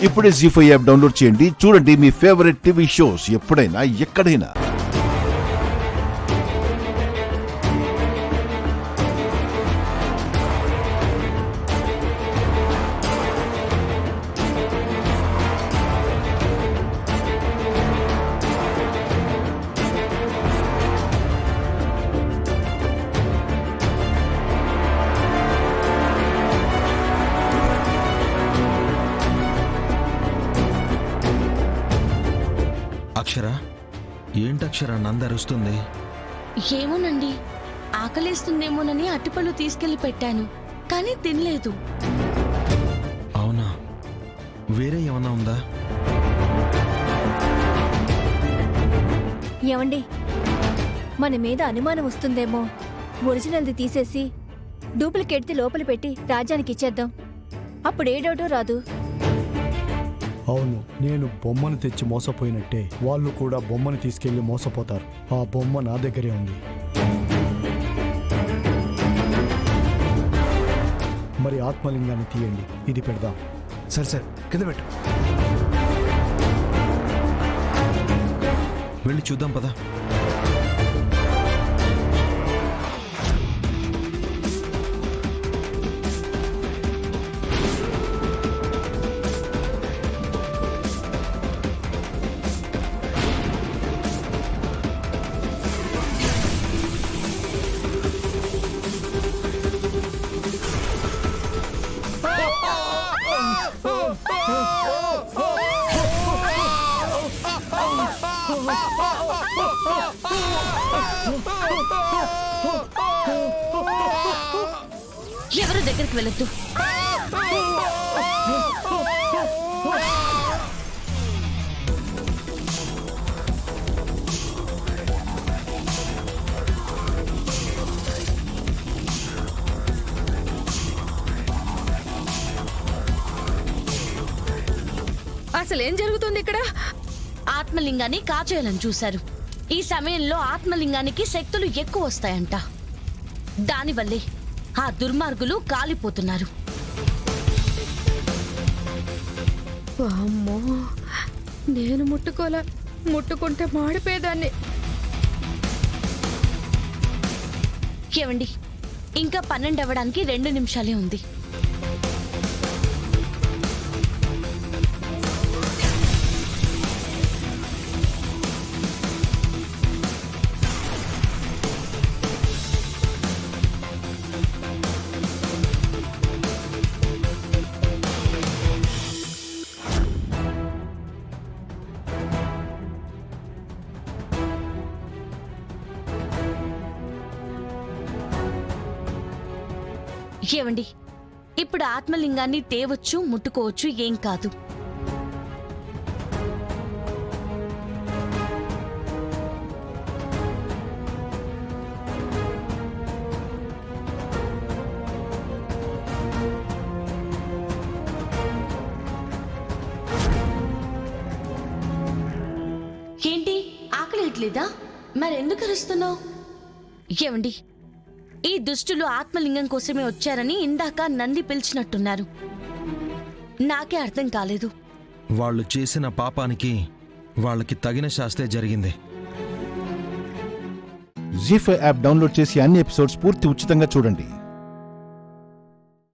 ఇప్పుడే జీ5 app download చేయండి. చూడండి మీ ఫేవరెట్ టీవీ షోస్ ఎప్పుడైనా ఎక్కడైనా. అక్షర, ఏంటక్షర నందరుస్తుంది? ఏమోనండి, ఆకలేస్తుందేమోనని అట్టిపళ్ళు తీసుకెళ్లి పెట్టాను, కానీ తినలేదు. అవునా? వేరే ఏమన్నా ఉందా? ఏమండి, మన మీద అనుమానం వస్తుందేమో. ఒరిజినల్ది తీసేసి డూప్లికేట్ది లోపల పెట్టి రాజ్యానికి ఇచ్చేద్దాం. అప్పుడు ఏ డౌటో రాదు. అవును, నేను బొమ్మను తెచ్చి మోసపోయినట్టే వాళ్ళు కూడా బొమ్మను తీసుకెళ్లి మోసపోతారు. ఆ బొమ్మ నా దగ్గరే ఉంది. మరి ఆత్మలింగాన్ని తీయండి, ఇది పెడదాం. సరే కింద పెట్టు. వెళ్ళి చూద్దాం పదా. ఎవరు దగ్గరికి వెళ్ళొద్దు. అసలేం జరుగుతుంది ఇక్కడ? ఆత్మలింగాన్ని కాచేయాలని చూశారు. ఈ సమయంలో ఆత్మలింగానికి శక్తులు ఎక్కువ వస్తాయంట. దానివల్లే ఆ దుర్మార్గులు కాలిపోతున్నారు. అమ్మో, నేను ముట్టుకుంటే మాడిపోయేదాన్ని. ఏవండి, ఇంకా 12 అవ్వడానికి 2 నిమిషాలే ఉంది. ఏవండి, ఇప్పుడు ఆత్మలింగాన్ని తేవచ్చు, ముట్టుకోవచ్చు, ఏం కాదు. ఏంటి, ఆకలేట్లేదా? మరెందుకు అరుస్తున్నావు? ఏవండి, ఈ దుష్టులు ఆత్మలింగం కోసమే వచ్చారని ఇందాక నంది పిలిచినట్టున్నారు. నాకే అర్థం కాలేదు. వాళ్ళు చేసిన పాపానికి వాళ్ళకి తగిన శాస్తే జరిగింది. జీ5 యాప్ డౌన్లోడ్ చేసి అన్ని ఎపిసోడ్స్ పూర్తి ఉచితంగా చూడండి.